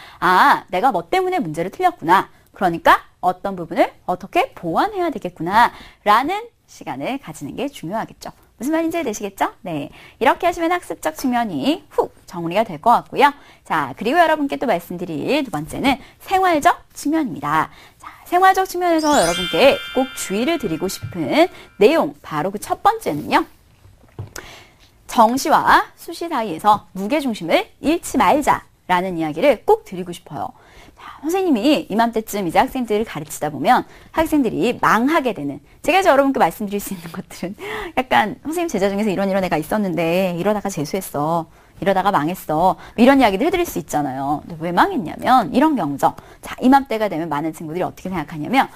내가 뭐 때문에 문제를 틀렸구나. 그러니까 어떤 부분을 어떻게 보완해야 되겠구나 라는 시간을 가지는 게 중요하겠죠. 무슨 말인지 되시겠죠? 네, 이렇게 하시면 학습적 측면이 훅 정리가 될 것 같고요. 자, 그리고 여러분께 또 말씀드릴 두 번째는 생활적 측면입니다. 자, 생활적 측면에서 여러분께 꼭 주의를 드리고 싶은 내용, 바로 그 첫 번째는요. 정시와 수시 사이에서 무게중심을 잃지 말자라는 이야기를 꼭 드리고 싶어요. 자, 선생님이 이맘때쯤 이제 학생들을 가르치다 보면 학생들이 망하게 되는, 제가 이제 여러분께 말씀드릴 수 있는 것들은 약간 선생님 제자 중에서 이런 애가 있었는데 이러다가 재수했어. 이러다가 망했어. 이런 이야기를 해드릴 수 있잖아요. 근데 왜 망했냐면 이런 경우죠. 자, 이맘때가 되면 많은 친구들이 어떻게 생각하냐면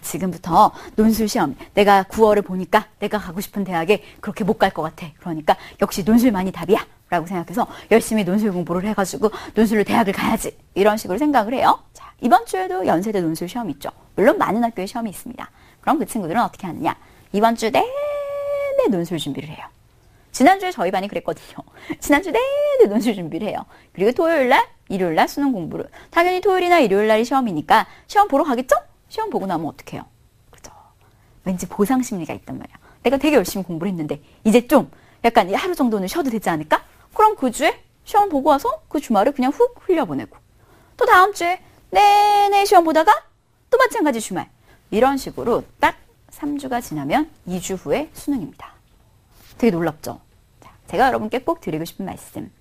지금부터 논술 시험 내가 9월을 보니까 내가 가고 싶은 대학에 그렇게 못 갈 것 같아. 그러니까 역시 논술만이 답이야 라고 생각해서 열심히 논술 공부를 해가지고 논술로 대학을 가야지. 이런 식으로 생각을 해요. 자, 이번 주에도 연세대 논술 시험이 있죠. 물론 많은 학교에 시험이 있습니다. 그럼 그 친구들은 어떻게 하느냐. 이번 주 내내 논술 준비를 해요. 지난주에 저희 반이 그랬거든요. 지난주 내내 논술 준비를 해요. 그리고 토요일날, 일요일날 수능 공부를. 당연히 토요일이나 일요일날이 시험이니까 시험 보러 가겠죠? 시험 보고 나면 어떡해요? 그죠? 왠지 보상 심리가 있단 말이야. 내가 되게 열심히 공부를 했는데 이제 좀 약간 하루 정도는 쉬어도 되지 않을까? 그럼 그 주에 시험 보고 와서 그 주말을 그냥 훅 흘려보내고 또 다음 주에 내내 시험 보다가 또 마찬가지 주말. 이런 식으로 딱 3주가 지나면 2주 후에 수능입니다. 되게 놀랍죠? 자, 제가 여러분께 꼭 드리고 싶은 말씀.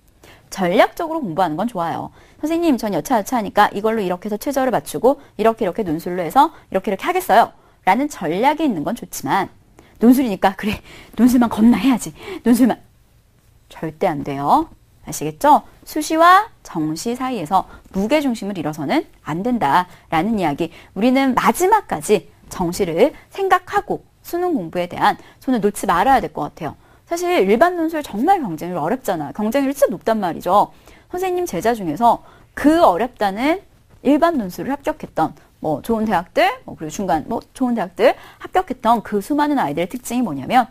전략적으로 공부하는 건 좋아요. 선생님, 전 여차하니까 이걸로 이렇게 해서 최저를 맞추고 이렇게 논술로 해서 이렇게 하겠어요. 라는 전략이 있는 건 좋지만 논술이니까 그래, 논술만 겁나 해야지. 논술만. 절대 안 돼요. 아시겠죠? 수시와 정시 사이에서 무게중심을 잃어서는 안 된다라는 이야기. 우리는 마지막까지 정시를 생각하고 수능 공부에 대한 손을 놓지 말아야 될 것 같아요. 사실 일반 논술 정말 경쟁률 어렵잖아. 경쟁률이 진짜 높단 말이죠. 선생님 제자 중에서 그 어렵다는 일반 논술을 합격했던 좋은 대학들, 그리고 중간 좋은 대학들 합격했던 그 수많은 아이들의 특징이 뭐냐면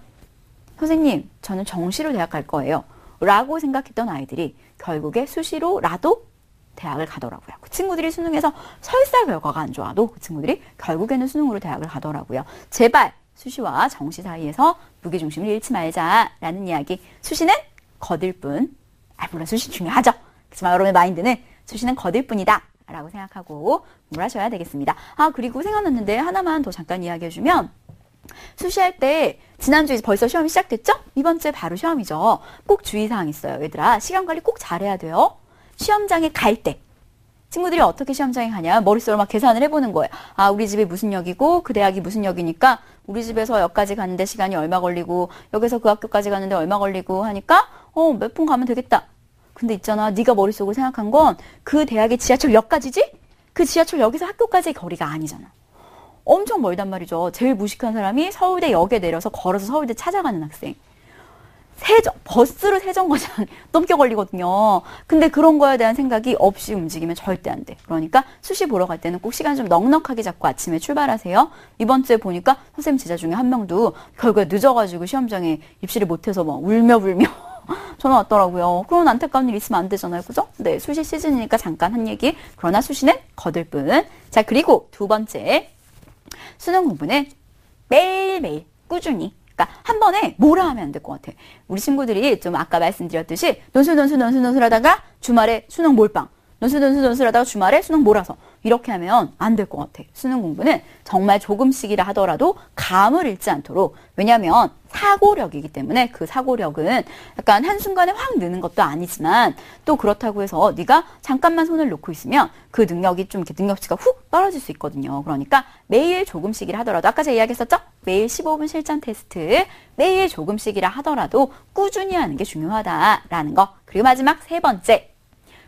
선생님 저는 정시로 대학 갈 거예요 라고 생각했던 아이들이 결국에 수시로라도 대학을 가더라고요. 그 친구들이 수능에서 설사 결과가 안 좋아도 그 친구들이 결국에는 수능으로 대학을 가더라고요. 제발 수시와 정시 사이에서 무게중심을 잃지 말자라는 이야기. 수시는 거들 뿐. 물론 수시 중요하죠. 그렇지만 여러분의 마인드는 수시는 거들 뿐이다 라고 생각하고 공부를 하셔야 되겠습니다. 그리고 생각났는데 하나만 더 잠깐 이야기해주면 수시할 때 지난주에 벌써 시험이 시작됐죠? 이번 주에 바로 시험이죠. 꼭 주의사항 있어요. 얘들아, 시간관리 꼭 잘해야 돼요. 시험장에 갈 때 친구들이 어떻게 시험장에 가냐 머릿속으로 막 계산을 해보는 거예요. 우리 집이 무슨 역이고 그 대학이 무슨 역이니까 우리 집에서 역까지 가는데 시간이 얼마 걸리고 여기서 그 학교까지 가는데 얼마 걸리고 하니까 몇 분 가면 되겠다. 근데 있잖아, 네가 머릿속으로 생각한 건 그 대학의 지하철역까지지? 그 지하철역에서 학교까지의 거리가 아니잖아. 엄청 멀단 말이죠. 제일 무식한 사람이 서울대역에 내려서 걸어서 서울대 찾아가는 학생. 버스로 세정거장 넘게 걸리거든요. 근데 그런 거에 대한 생각이 없이 움직이면 절대 안 돼. 그러니까 수시 보러 갈 때는 꼭 시간 좀 넉넉하게 잡고 아침에 출발하세요. 이번 주에 보니까 선생님 제자 중에 한 명도 결국에 늦어가지고 시험장에 입시를 못해서 울며 전화 왔더라고요. 그런 안타까운 일 있으면 안 되잖아요. 그죠? 네, 수시 시즌이니까 잠깐 한 얘기. 그러나 수시는 거들 뿐. 자, 그리고 두 번째. 수능 공부는 매일매일 꾸준히. 그러니까 한 번에 뭐라 하면 안 될 것 같아. 우리 친구들이 좀 아까 말씀드렸듯이 논술 하다가 주말에 수능 몰빵. 논술 하다가 주말에 수능 몰아서. 이렇게 하면 안 될 것 같아. 수능 공부는 정말 조금씩이라 하더라도 감을 잃지 않도록. 왜냐하면 사고력이기 때문에 그 사고력은 약간 한순간에 확 느는 것도 아니지만 또 그렇다고 해서 네가 잠깐만 손을 놓고 있으면 그 능력이 좀 이렇게 능력치가 훅 떨어질 수 있거든요. 그러니까 매일 조금씩이라 하더라도 아까 제가 이야기했었죠? 매일 15분 실전 테스트 매일 조금씩이라 하더라도 꾸준히 하는 게 중요하다라는 거. 그리고 마지막 세 번째.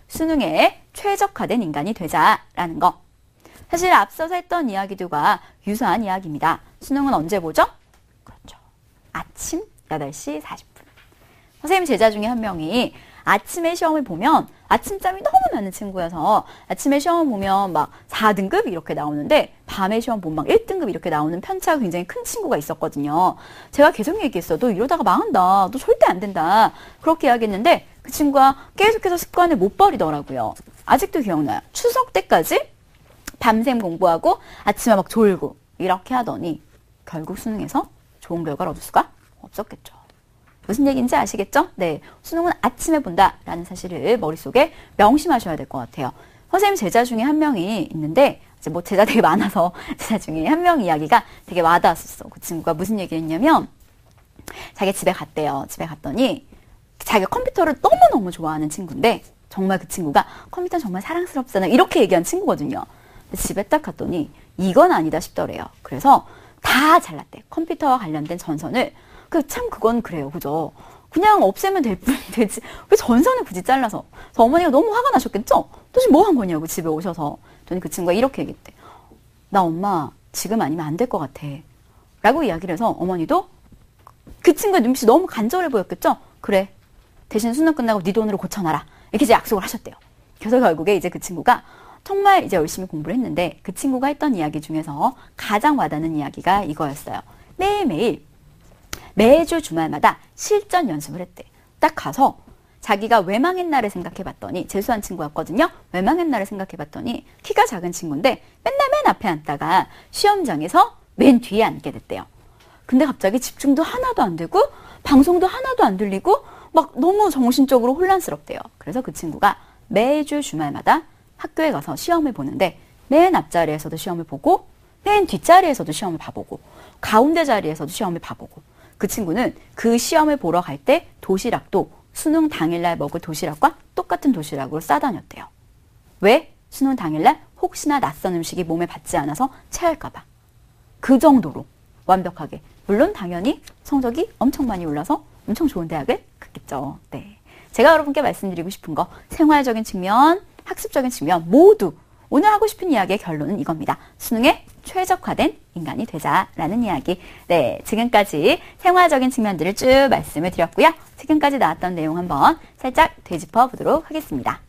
수능에 최적화된 인간이 되자라는 거. 사실 앞서서 했던 이야기들과 유사한 이야기입니다. 수능은 언제 보죠? 그렇죠. 아침 8시 40분. 선생님 제자 중에 한 명이 아침에 시험을 보면 아침잠이 너무 많은 친구여서 아침에 시험을 보면 막 4등급 이렇게 나오는데 밤에 시험 보면 막 1등급 이렇게 나오는 편차가 굉장히 큰 친구가 있었거든요. 제가 계속 얘기했어. 너 이러다가 망한다. 너 절대 안 된다. 그렇게 이야기했는데 그 친구가 계속해서 습관을 못 버리더라고요. 아직도 기억나요. 추석 때까지 밤샘 공부하고 아침에 막 졸고 이렇게 하더니 결국 수능에서 좋은 결과를 얻을 수가 없었겠죠. 무슨 얘기인지 아시겠죠? 네, 수능은 아침에 본다라는 사실을 머릿속에 명심하셔야 될 것 같아요. 선생님 제자 중에 한 명이 있는데 이제 뭐 제자 되게 많아서 제자 중에 한 명 이야기가 되게 와닿았었어. 그 친구가 무슨 얘기를 했냐면 자기 집에 갔대요. 집에 갔더니 자기가 컴퓨터를 너무너무 좋아하는 친구인데 정말 그 친구가 컴퓨터는 정말 사랑스럽잖아 이렇게 얘기한 친구거든요. 집에 딱 갔더니 이건 아니다 싶더래요. 그래서 다 잘랐대. 컴퓨터와 관련된 전선을. 참 그건 그래요. 그죠? 그냥 없애면 될 뿐 되지. 왜 전선을 굳이 잘라서. 그래서 어머니가 너무 화가 나셨겠죠? 도대체 뭐 한 거냐고 집에 오셔서. 저는 그 친구가 이렇게 얘기했대. 나 엄마 지금 아니면 안 될 것 같아. 라고 이야기를 해서 어머니도 그 친구의 눈빛이 너무 간절해 보였겠죠? 그래. 대신 수능 끝나고 네 돈으로 고쳐놔라. 이렇게 이제 약속을 하셨대요. 그래서 결국에 이제 그 친구가 정말 이제 열심히 공부를 했는데 그 친구가 했던 이야기 중에서 가장 와닿는 이야기가 이거였어요. 매주 주말마다 실전 연습을 했대. 딱 가서 자기가 외망했날을 생각해봤더니 재수한 친구였거든요. 외망했날을 생각해봤더니 키가 작은 친구인데 맨날 맨 앞에 앉다가 시험장에서 맨 뒤에 앉게 됐대요. 근데 갑자기 집중도 하나도 안 되고 방송도 하나도 안 들리고 막 너무 정신적으로 혼란스럽대요. 그래서 그 친구가 매주 주말마다 학교에 가서 시험을 보는데 맨 앞자리에서도 시험을 보고 맨 뒷자리에서도 시험을 봐보고 가운데 자리에서도 시험을 봐보고 그 친구는 그 시험을 보러 갈 때 도시락도 수능 당일날 먹을 도시락과 똑같은 도시락으로 싸다녔대요. 왜? 수능 당일날 혹시나 낯선 음식이 몸에 받지 않아서 체할까 봐. 그 정도로 완벽하게. 물론 당연히 성적이 엄청 많이 올라서 엄청 좋은 대학을 갔겠죠. 네. 제가 여러분께 말씀드리고 싶은 거 생활적인 측면, 학습적인 측면 모두 오늘 하고 싶은 이야기의 결론은 이겁니다. 수능에 최적화된 인간이 되자라는 이야기. 네, 지금까지 생활적인 측면들을 쭉 말씀을 드렸고요. 지금까지 나왔던 내용 한번 살짝 되짚어 보도록 하겠습니다.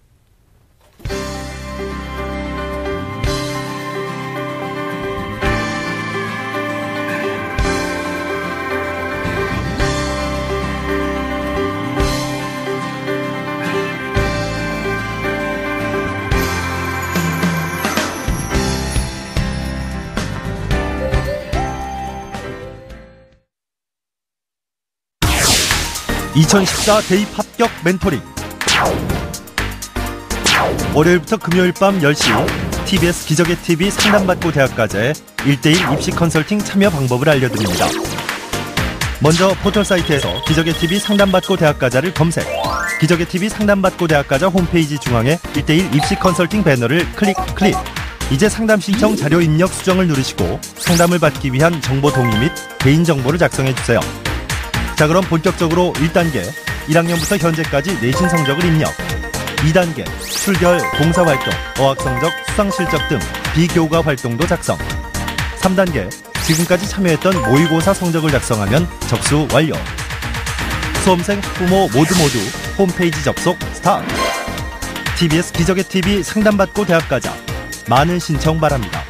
(2014) 대입 합격 멘토링. 월요일부터 금요일 밤 10시 TBS 기적의 TV 상담받고 대학가자의 1대1 입시 컨설팅 참여 방법을 알려드립니다. 먼저 포털 사이트에서 기적의 TV 상담받고 대학가자를 검색. 기적의 TV 상담받고 대학가자 홈페이지 중앙에 1대1 입시 컨설팅 배너를 클릭. 이제 상담 신청 자료 입력 수정을 누르시고 상담을 받기 위한 정보 동의 및 개인정보를 작성해주세요. 자, 그럼 본격적으로 1단계 1학년부터 현재까지 내신 성적을 입력. 2단계 출결, 봉사활동, 어학성적, 수상실적 등 비교과 활동도 작성. 3단계 지금까지 참여했던 모의고사 성적을 작성하면 접수 완료. 수험생, 학부모 모두 홈페이지 접속 스타트. TBS 기적의 TV 상담받고 대학가자. 많은 신청 바랍니다.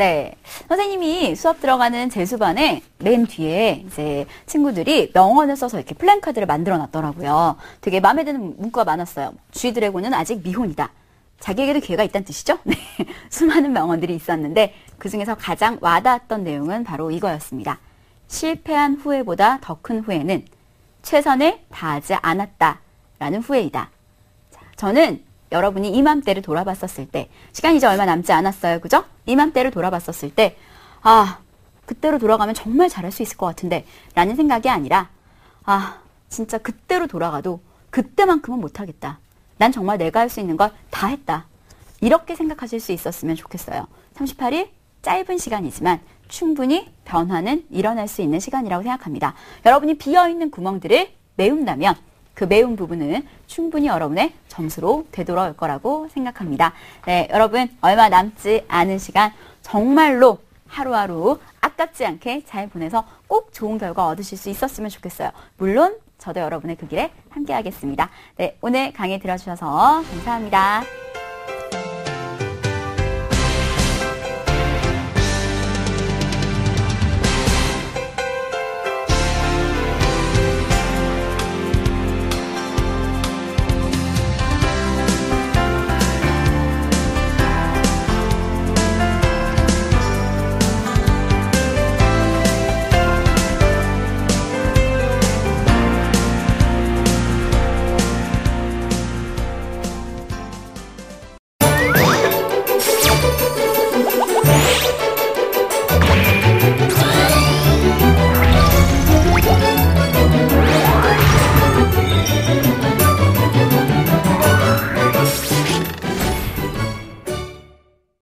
네. 선생님이 수업 들어가는 재수반에 맨 뒤에 이제 친구들이 명언을 써서 이렇게 플랜카드를 만들어 놨더라고요. 되게 마음에 드는 문구가 많았어요. G드래곤은 아직 미혼이다. 자기에게도 기회가 있다는 뜻이죠? 네. 수많은 명언들이 있었는데 그 중에서 가장 와닿았던 내용은 바로 이거였습니다. 실패한 후회보다 더 큰 후회는 최선을 다하지 않았다라는 후회이다. 자, 저는 여러분이 이맘때를 돌아봤었을 때, 시간이 이제 얼마 남지 않았어요. 그죠? 이맘때를 돌아봤었을 때, 그때로 돌아가면 정말 잘할 수 있을 것 같은데, 라는 생각이 아니라, 진짜 그때로 돌아가도 그때만큼은 못하겠다. 난 정말 내가 할 수 있는 걸 다 했다. 이렇게 생각하실 수 있었으면 좋겠어요. 38일, 짧은 시간이지만 충분히 변화는 일어날 수 있는 시간이라고 생각합니다. 여러분이 비어있는 구멍들을 메운다면 그 메운 부분은 충분히 여러분의 점수로 되돌아올 거라고 생각합니다. 네, 여러분 얼마 남지 않은 시간 정말로 하루하루 아깝지 않게 잘 보내서 꼭 좋은 결과 얻으실 수 있었으면 좋겠어요. 물론 저도 여러분의 그 길에 함께 하겠습니다. 네, 오늘 강의 들어주셔서 감사합니다.